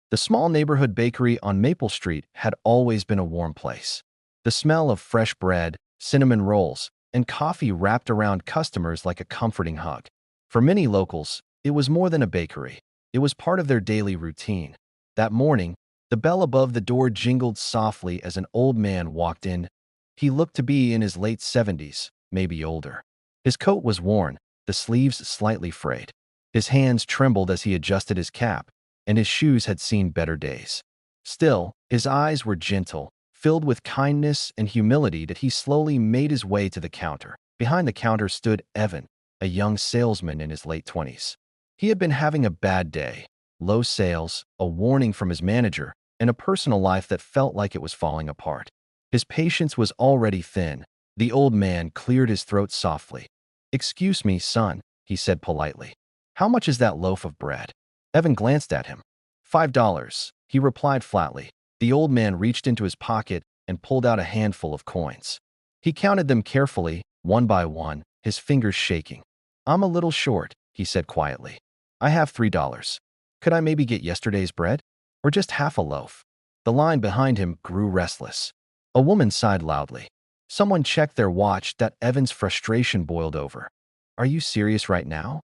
The small neighborhood bakery on Maple Street had always been a warm place. The smell of fresh bread, cinnamon rolls, and coffee wrapped around customers like a comforting hug. For many locals, it was more than a bakery. It was part of their daily routine. That morning, the bell above the door jingled softly as an old man walked in. He looked to be in his late 70s, maybe older. His coat was worn, the sleeves slightly frayed. His hands trembled as he adjusted his cap, and his shoes had seen better days. Still, his eyes were gentle, filled with kindness and humility that he slowly made his way to the counter. Behind the counter stood Evan, a young salesman in his late 20s. He had been having a bad day, low sales, a warning from his manager, and a personal life that felt like it was falling apart. His patience was already thin. The old man cleared his throat softly. "Excuse me, son," he said politely. "How much is that loaf of bread?" Evan glanced at him. $5, he replied flatly. The old man reached into his pocket and pulled out a handful of coins. He counted them carefully, one by one, his fingers shaking. "I'm a little short," he said quietly. "I have $3. Could I maybe get yesterday's bread? Or just half a loaf?" The line behind him grew restless. A woman sighed loudly. Someone checked their watch that Evan's frustration boiled over. "Are you serious right now?"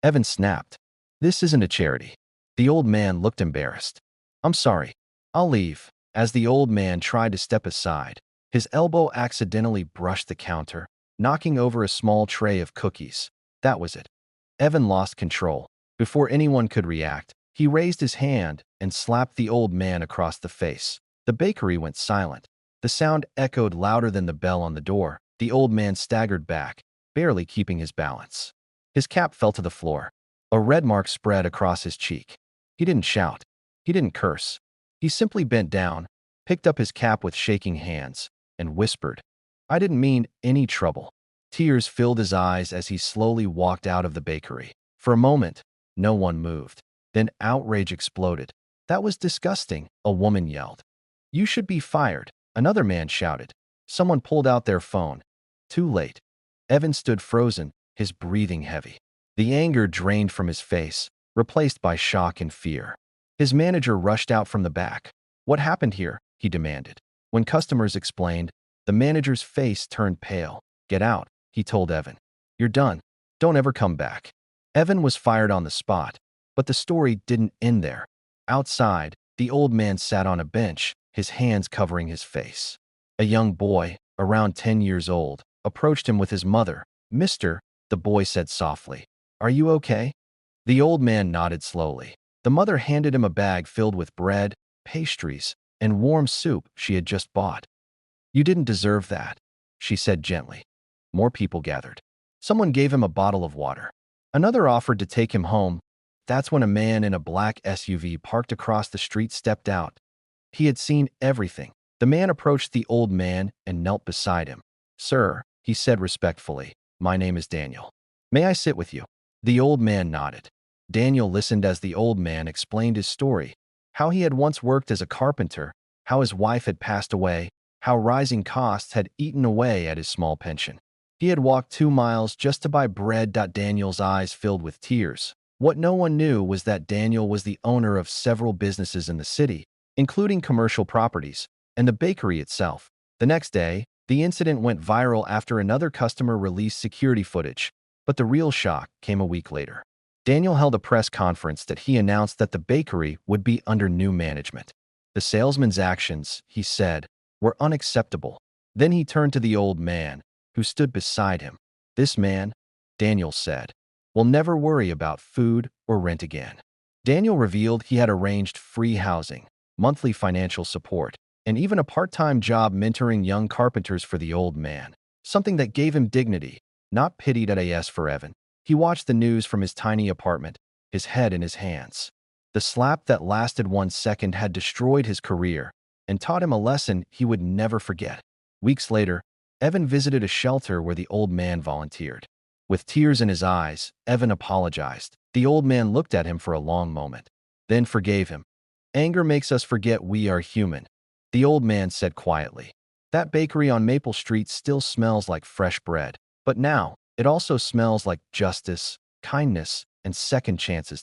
Evan snapped. "This isn't a charity." The old man looked embarrassed. "I'm sorry. I'll leave." As the old man tried to step aside, his elbow accidentally brushed the counter, knocking over a small tray of cookies. That was it. Evan lost control. Before anyone could react, he raised his hand and slapped the old man across the face. The bakery went silent. The sound echoed louder than the bell on the door. The old man staggered back, barely keeping his balance. His cap fell to the floor. A red mark spread across his cheek. He didn't shout. He didn't curse. He simply bent down, picked up his cap with shaking hands, and whispered, "I didn't mean any trouble." Tears filled his eyes as he slowly walked out of the bakery. For a moment, no one moved. Then outrage exploded. "That was disgusting," a woman yelled. "You should be fired," another man shouted. Someone pulled out their phone. Too late. Evan stood frozen, his breathing heavy. The anger drained from his face, replaced by shock and fear. His manager rushed out from the back. "What happened here?" he demanded. When customers explained, the manager's face turned pale. "Get out," he told Evan. "You're done. Don't ever come back." Evan was fired on the spot, but the story didn't end there. Outside, the old man sat on a bench, his hands covering his face. A young boy, around 10 years old, approached him with his mother. "Mister," the boy said softly, "are you okay?" The old man nodded slowly. The mother handed him a bag filled with bread, pastries, and warm soup she had just bought. "You didn't deserve that," she said gently. More people gathered. Someone gave him a bottle of water. Another offered to take him home. That's when a man in a black SUV parked across the street stepped out. He had seen everything. The man approached the old man and knelt beside him. "Sir," he said respectfully, "my name is Daniel. May I sit with you?" The old man nodded. Daniel listened as the old man explained his story, how he had once worked as a carpenter, how his wife had passed away, how rising costs had eaten away at his small pension. He had walked 2 miles just to buy bread. Daniel's eyes filled with tears. What no one knew was that Daniel was the owner of several businesses in the city, including commercial properties, and the bakery itself. The next day, the incident went viral after another customer released security footage, but the real shock came a week later. Daniel held a press conference that he announced that the bakery would be under new management. The salesman's actions, he said, were unacceptable. Then he turned to the old man, who stood beside him. "This man," Daniel said, "will never worry about food or rent again." Daniel revealed he had arranged free housing, monthly financial support, and even a part-time job mentoring young carpenters for the old man, something that gave him dignity, not pity. As for Evan, he watched the news from his tiny apartment, his head in his hands. The slap that lasted 1 second had destroyed his career and taught him a lesson he would never forget. Weeks later, Evan visited a shelter where the old man volunteered. With tears in his eyes, Evan apologized. The old man looked at him for a long moment, then forgave him. "Anger makes us forget we are human," the old man said quietly. "That bakery on Maple Street still smells like fresh bread, but now it also smells like justice, kindness, and second chances.